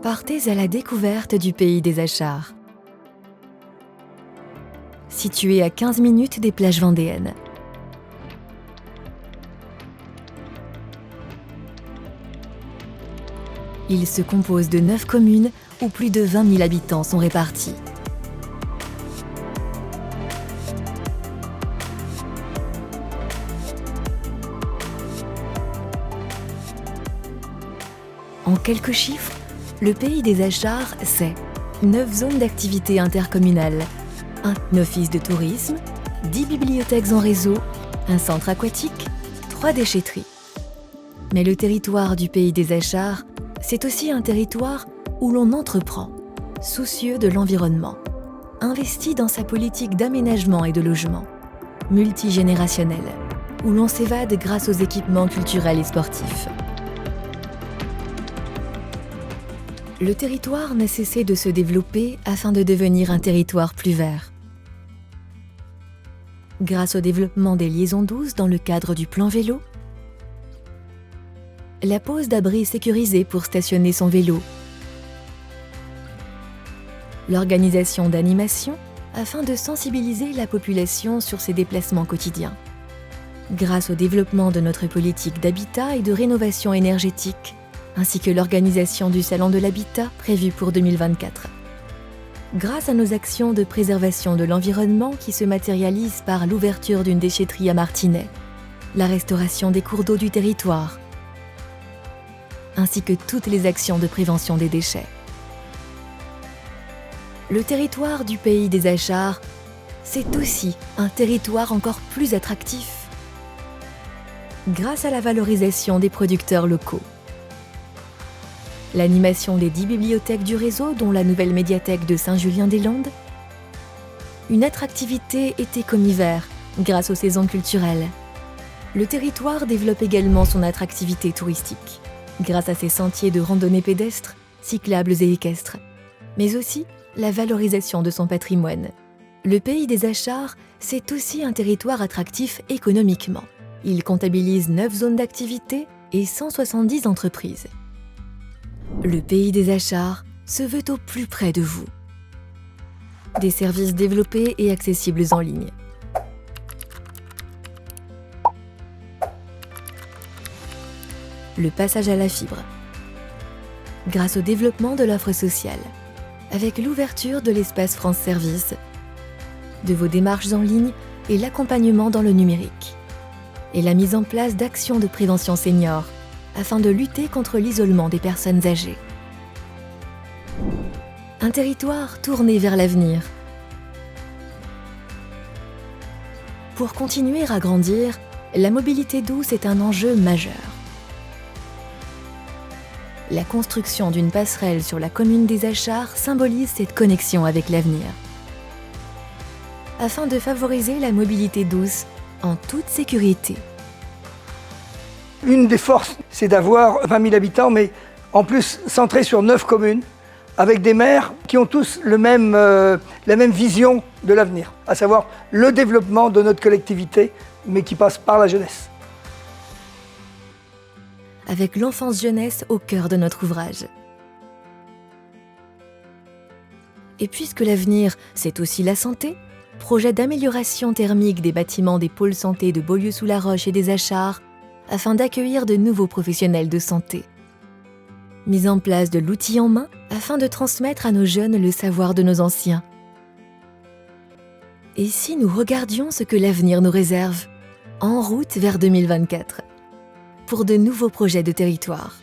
Partez à la découverte du pays des Achars. Situé à 15 minutes des plages vendéennes. Il se compose de 9 communes où plus de 20 000 habitants sont répartis. En quelques chiffres, le pays des Achars, c'est 9 zones d'activité intercommunales, un office de tourisme, 10 bibliothèques en réseau, un centre aquatique, 3 déchetteries. Mais le territoire du pays des Achars, c'est aussi un territoire où l'on entreprend, soucieux de l'environnement, investi dans sa politique d'aménagement et de logement, multigénérationnel, où l'on s'évade grâce aux équipements culturels et sportifs. Le territoire n'a cessé de se développer afin de devenir un territoire plus vert. Grâce au développement des liaisons douces dans le cadre du plan vélo, la pose d'abris sécurisés pour stationner son vélo, l'organisation d'animations afin de sensibiliser la population sur ses déplacements quotidiens, grâce au développement de notre politique d'habitat et de rénovation énergétique, ainsi que l'organisation du Salon de l'Habitat prévu pour 2024. Grâce à nos actions de préservation de l'environnement qui se matérialisent par l'ouverture d'une déchetterie à Martinets, la restauration des cours d'eau du territoire, ainsi que toutes les actions de prévention des déchets. Le territoire du pays des Achars, c'est aussi un territoire encore plus attractif, grâce à la valorisation des producteurs locaux. L'animation des 10 bibliothèques du réseau, dont la nouvelle médiathèque de Saint-Julien-des-Landes. Une attractivité été comme hiver, grâce aux saisons culturelles. Le territoire développe également son attractivité touristique, grâce à ses sentiers de randonnée pédestre, cyclables et équestres, mais aussi la valorisation de son patrimoine. Le pays des Achars, c'est aussi un territoire attractif économiquement. Il comptabilise 9 zones d'activité et 170 entreprises. Le pays des Achars se veut au plus près de vous. Des services développés et accessibles en ligne. Le passage à la fibre. Grâce au développement de l'offre sociale, avec l'ouverture de l'espace France Service, de vos démarches en ligne et l'accompagnement dans le numérique, et la mise en place d'actions de prévention senior, afin de lutter contre l'isolement des personnes âgées. Un territoire tourné vers l'avenir. Pour continuer à grandir, la mobilité douce est un enjeu majeur. La construction d'une passerelle sur la commune des Achars symbolise cette connexion avec l'avenir. Afin de favoriser la mobilité douce en toute sécurité. Une des forces, c'est d'avoir 20 000 habitants, mais en plus centré sur 9 communes, avec des maires qui ont tous la même vision de l'avenir, à savoir le développement de notre collectivité, mais qui passe par la jeunesse. Avec l'enfance-jeunesse au cœur de notre ouvrage. Et puisque l'avenir, c'est aussi la santé, projet d'amélioration thermique des bâtiments des pôles santé de Beaulieu-sous-la-Roche et des Achars, afin d'accueillir de nouveaux professionnels de santé. Mise en place de l'outil en main afin de transmettre à nos jeunes le savoir de nos anciens. Et si nous regardions ce que l'avenir nous réserve, en route vers 2024, pour de nouveaux projets de territoire.